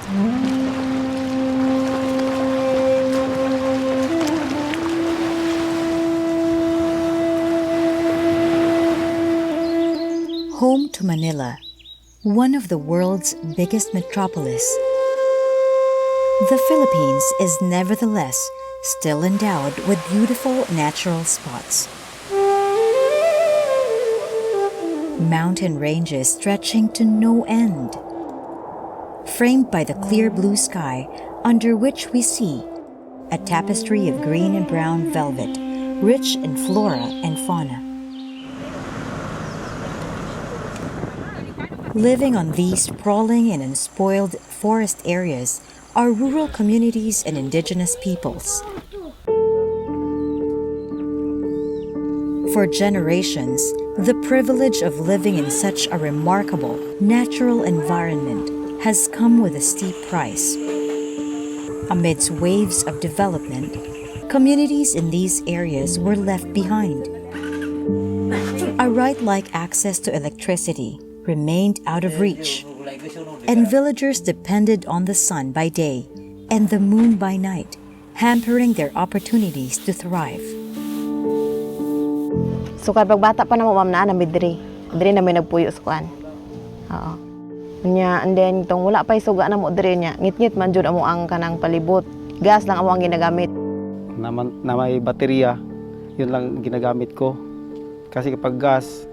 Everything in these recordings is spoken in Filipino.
Home to Manila, one of the world's biggest metropolis, the Philippines is nevertheless still endowed with beautiful natural spots. Mountain ranges stretching to no end, framed by the clear blue sky under which we see a tapestry of green and brown velvet, rich in flora and fauna. Living on these sprawling and unspoiled forest areas are rural communities and indigenous peoples. For generations, the privilege of living in such a remarkable natural environment has come with a steep price. Amidst waves of development, communities in these areas were left behind. A right like access to electricity remained out of reach, and villagers depended on the sun by day and the moon by night, hampering their opportunities to thrive. So kapag bata pa na mo, ma'am, na diri na may nagpuyo sa kuan. Oo. Nya, and then tong wala pa isuga na mo diri nya, ngit-ngit man jud amo ang kanang palibot. Gas lang amo ang ginagamit. Na may baterya, yun lang ginagamit ko. Kasi kapag gas,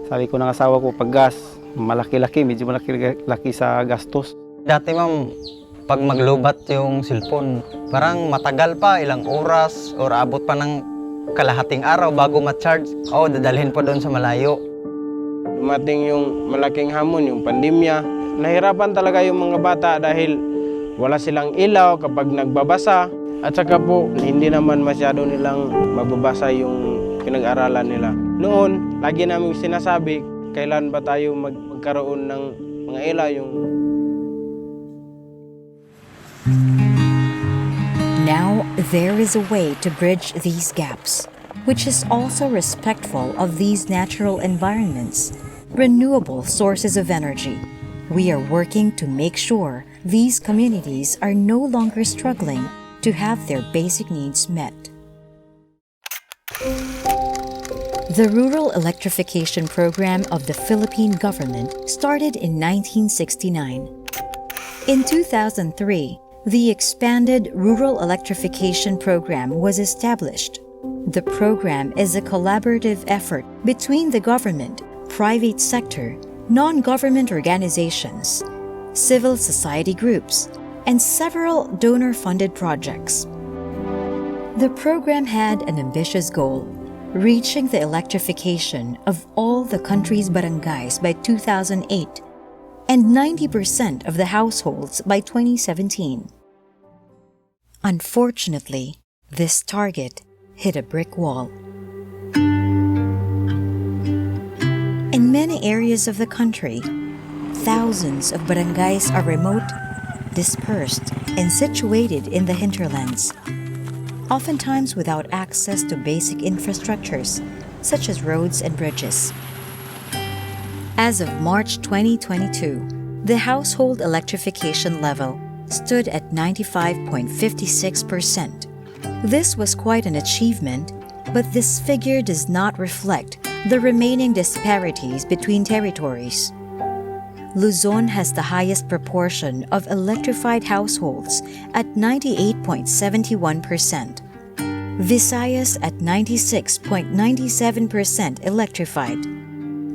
sabi ko ng asawa ko, pag gas, medyo malaki sa gastos. Dati ma'am, pag maglubat yung cellphone, parang matagal pa, ilang oras, or abot pa ng kalahating araw bago ma-charge. Dadalhin pa doon sa malayo. Dumating yung malaking hamon, yung pandemya. Nahirapan talaga yung mga bata dahil wala silang ilaw kapag nagbabasa. At saka po, hindi naman masyado nilang magbabasa yung pinag-aralan nila. Noon, lagi namin sinasabi, kailan ba tayo magkaroon ng mga ilaw yung... Now, there is a way to bridge these gaps, which is also respectful of these natural environments, renewable sources of energy. We are working to make sure these communities are no longer struggling to have their basic needs met. The Rural Electrification Program of the Philippine government started in 1969. In 2003, the expanded Rural Electrification Program was established. The program is a collaborative effort between the government, private sector, non-government organizations, civil society groups, and several donor-funded projects. The program had an ambitious goal: reaching the electrification of all the country's barangays by 2008 and 90% of the households by 2017. Unfortunately, this target hit a brick wall. In many areas of the country, thousands of barangays are remote, dispersed, and situated in the hinterlands, oftentimes without access to basic infrastructures such as roads and bridges. As of March 2022, the household electrification level stood at 95.56%. This was quite an achievement, but this figure does not reflect the remaining disparities between territories. Luzon has the highest proportion of electrified households at 98.71%. Visayas at 96.97% electrified.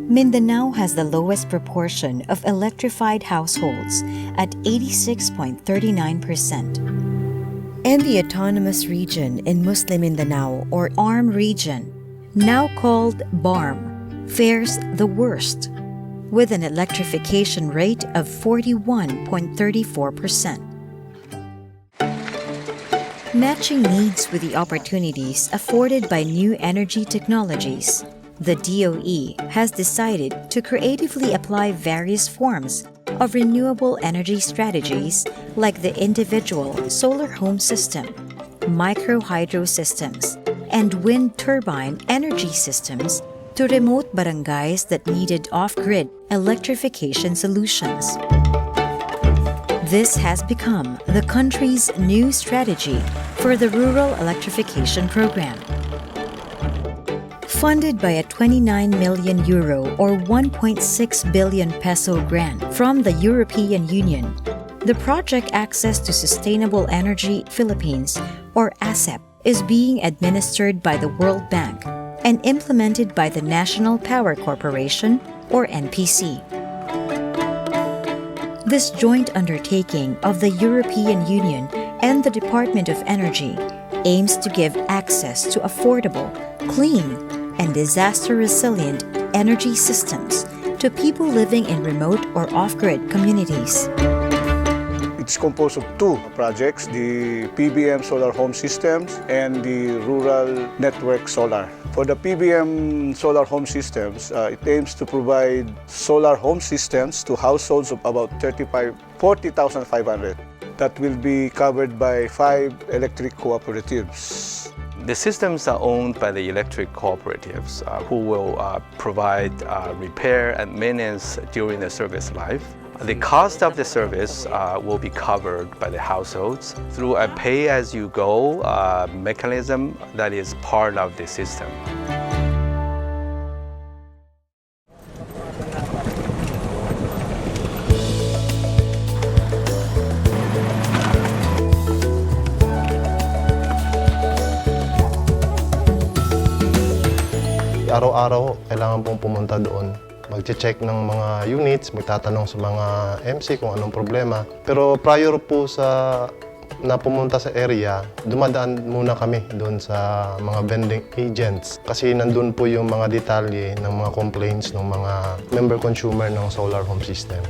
Mindanao has the lowest proportion of electrified households at 86.39%. And the autonomous region in Muslim Mindanao, or ARM region, now called BARM, fares the worst, with an electrification rate of 41.34%. Matching needs with the opportunities afforded by new energy technologies, the DOE has decided to creatively apply various forms of renewable energy strategies like the individual solar home system, micro hydro systems, and wind turbine energy systems to remote barangays that needed off-grid electrification solutions. This has become the country's new strategy for the rural electrification program. Funded by a 29 million euro or 1.6 billion peso grant from the European Union, the Project Access to Sustainable Energy Philippines, or ASEP, is being administered by the World Bank and implemented by the National Power Corporation, or NPC. This joint undertaking of the European Union and the Department of Energy aims to give access to affordable, clean, and disaster-resilient energy systems to people living in remote or off-grid communities. It's composed of two projects, the PBM Solar Home Systems and the Rural Network Solar. For the PBM Solar Home Systems, it aims to provide solar home systems to households of about 40,500 that will be covered by 5 electric cooperatives. The systems are owned by the electric cooperatives who will provide repair and maintenance during the service life. The cost of the service will be covered by the households through a pay-as-you-go mechanism that is part of the system. Araw-araw, kailangan pong pumunta doon. Mag-check ng mga units, magtatanong sa mga MC kung anong problema. Pero prior po sa na pumunta sa area, dumadaan muna kami doon sa mga vending agents. Kasi nandun po yung mga detalye ng mga complaints ng mga member consumer ng solar home system.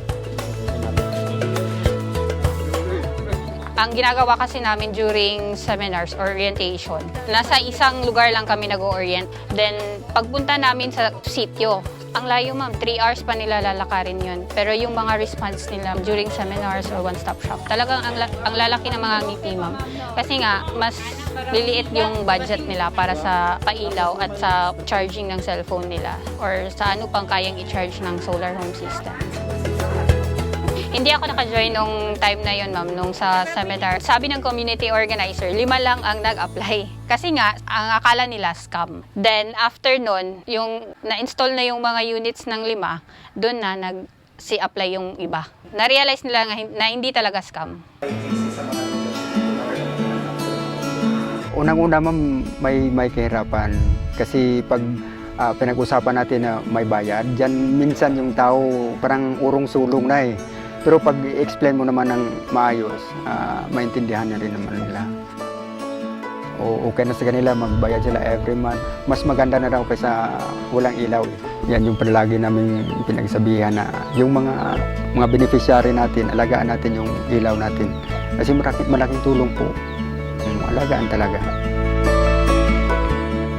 Ang ginagawa kasi namin during seminars, orientation, nasa isang lugar lang kami nag-orient. Then, pagpunta namin sa sityo, ang layo ma'am, 3 hours pa nila lalakarin yun. Pero yung mga response nila during seminars or one-stop shop, talagang ang lalaki ng mga ngiti ma'am. Kasi nga, mas liliit yung budget nila para sa pailaw at sa charging ng cellphone nila or sa ano pang kayang i-charge ng solar home system. Hindi ako naka-join nung time na yun, ma'am, nung sa seminar. Sabi ng community organizer, 5 lang ang nag-apply. Kasi nga, ang akala nila scam. Then, after nun, yung na-install na yung mga units ng 5, doon na nag-si-apply yung iba. Na-realize nila na hindi talaga scam. Unang-una, ma'am, may kahirapan. Kasi pag pinag-usapan natin na may bayad, dyan minsan yung tao parang urong-sulong na eh. Pero pag i-explain mo naman ng maayos, maintindihan na rin naman nila. O okay na sa kanila, magbayad sila every month. Mas maganda na raw kaysa walang ilaw. Yan yung palagi namin pinagsabihan na yung mga beneficiary natin, alagaan natin yung ilaw natin. Kasi malaking tulong po. Alagaan talaga.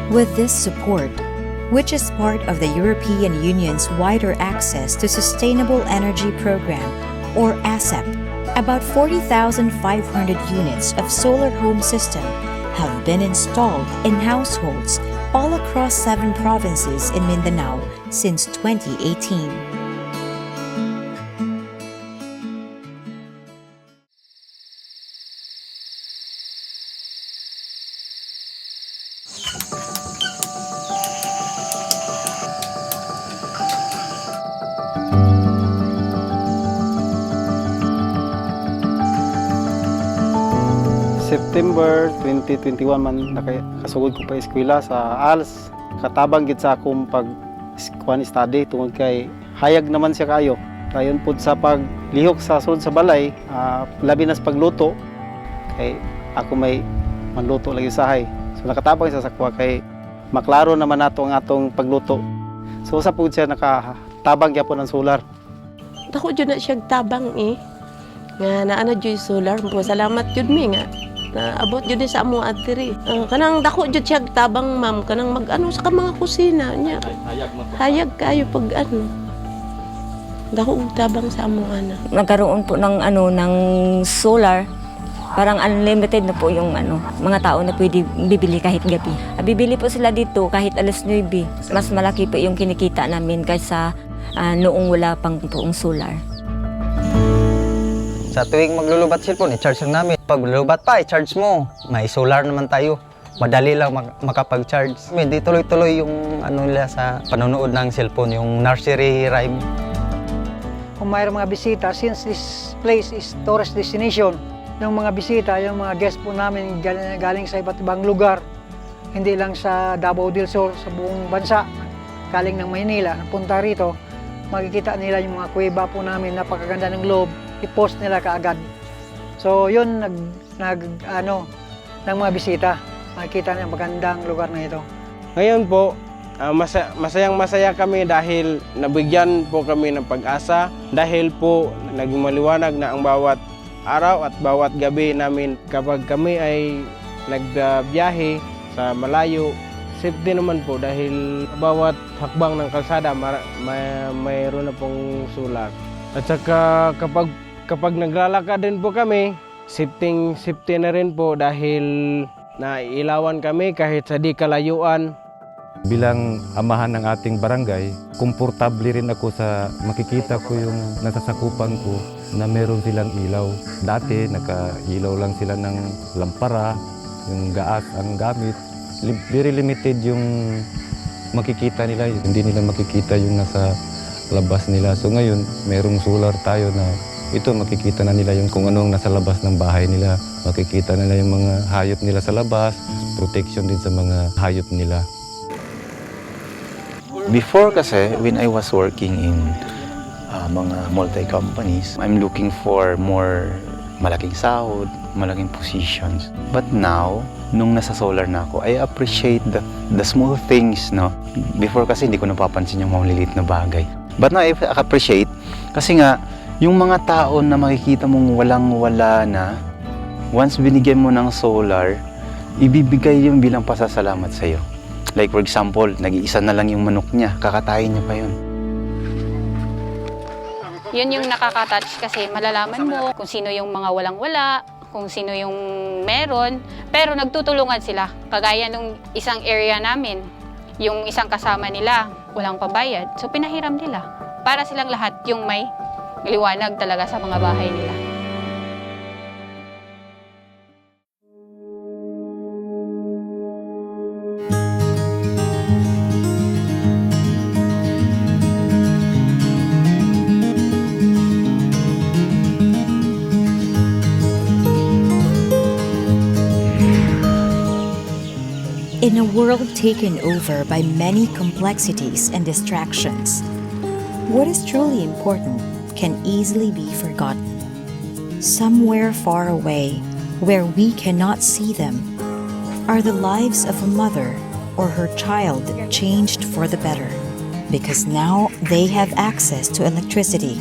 With this support, which is part of the European Union's wider access to sustainable energy program, or ASEP, about 40,500 units of solar home system have been installed in households all across 7 provinces in Mindanao since 2018. September 2021 man nakasugod ko pa eskwela sa ALS. Katabang gid sa akong pag-kuan study tungod kay hayag naman siya kayo. Dayon pud sa paglihok sa sulod sa balay, labi na sa pagluto kay ako may manluto lagi usahay. So nakatabang siya sa kuha kay maklaro naman nato ang atong pagluto. So sa pud siya nakatabang gyapon ang solar. Dako jud na siya tabang nga naano jud solar. Salamat jud mi nga abot jud sa amo adiri. Kanang dako jud siya tabang ma'am kanang mag-ano sa mga kusina niya. Hayag kayo pag ano. Dako tabang sa amo ana. Nagkaroon po ng ng solar. Parang unlimited na po yung mga tao na pwede bibili kahit gabi. Bibili po sila dito kahit alas 9. Mas malaki po yung kinikita namin kaysa noong wala pang poong solar. Sa tuwing maglulubat cellphone, i-charge lang namin. Pag lulubat pa, i-charge mo. May solar naman tayo. Madali lang makapag-charge. Hindi tuloy-tuloy yung nila sa panonood ng cellphone, yung nursery rhyme. Kung mayroong mga bisita, since this place is tourist destination, yung mga bisita, yung mga guest po namin galing sa iba't ibang lugar, hindi lang sa Davao del Sur, sa buong bansa, galing ng Maynila, napunta rito, makikita nila yung mga kuweba po namin, napakaganda ng loob, i-post nila kaagad. So yun, ng mga bisita, makikita nila magandang lugar na ito. Ngayon po, masayang-masaya kami dahil nabigyan po kami ng pag-asa, dahil po naging maliwanag na ang bawat araw at bawat gabi namin kapag kami ay nagbiyahe sa malayo. Safety naman po dahil bawat hakbang ng kalsada mayroon na pong solar. At saka kapag naglalakad din po kami, safety na rin po dahil nailawan kami kahit sa di kalayuan. Bilang amahan ng ating barangay, komportable rin ako sa makikita ko yung nasasakupan ko na meron silang ilaw. Dati nakailaw lang sila ng lampara, yung gaas ang gamit. Very limited yung makikita nila, hindi nila makikita yung nasa labas nila. So ngayon, merong solar tayo na ito makikita na nila yung kung anong nasa labas ng bahay nila. Makikita nila yung mga hayop nila sa labas, protection din sa mga hayop nila. Before kasi, when I was working in mga multi-companies, I'm looking for more malaking sahod, malaking positions. But now, nung nasa solar na ako, I appreciate the small things, no? Before kasi hindi ko napapansin yung maliliit na bagay. But now I appreciate kasi nga, yung mga tao na makikita mong walang-wala na, once binigyan mo ng solar, ibibigay yung bilang pasasalamat sa'yo. Like for example, nag-iisa na lang yung manok niya, kakatayin niya pa yun. Yun yung nakaka-touch kasi malalaman mo kung sino yung mga walang-wala, kung sino yung meron, pero nagtutulungan sila. Kagaya nung isang area namin, yung isang kasama nila, walang pabayad. So pinahiram nila para silang lahat yung may liwanag talaga sa mga bahay nila. In a world taken over by many complexities and distractions, what is truly important can easily be forgotten. Somewhere far away, where we cannot see them, are the lives of a mother or her child changed for the better, because now they have access to electricity.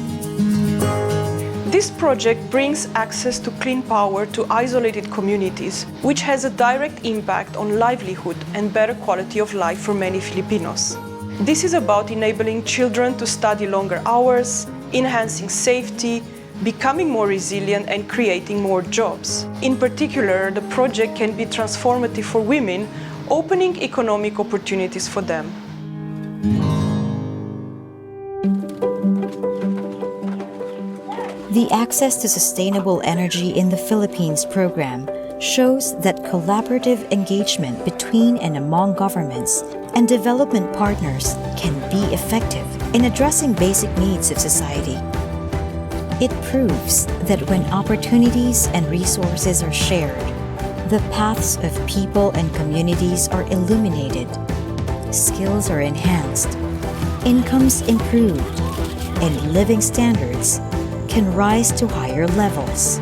This project brings access to clean power to isolated communities, which has a direct impact on livelihood and better quality of life for many Filipinos. This is about enabling children to study longer hours, enhancing safety, becoming more resilient and creating more jobs. In particular, the project can be transformative for women, opening economic opportunities for them. The Access to Sustainable Energy in the Philippines program shows that collaborative engagement between and among governments and development partners can be effective in addressing basic needs of society. It proves that when opportunities and resources are shared, the paths of people and communities are illuminated, skills are enhanced, incomes improved, and living standards can rise to higher levels.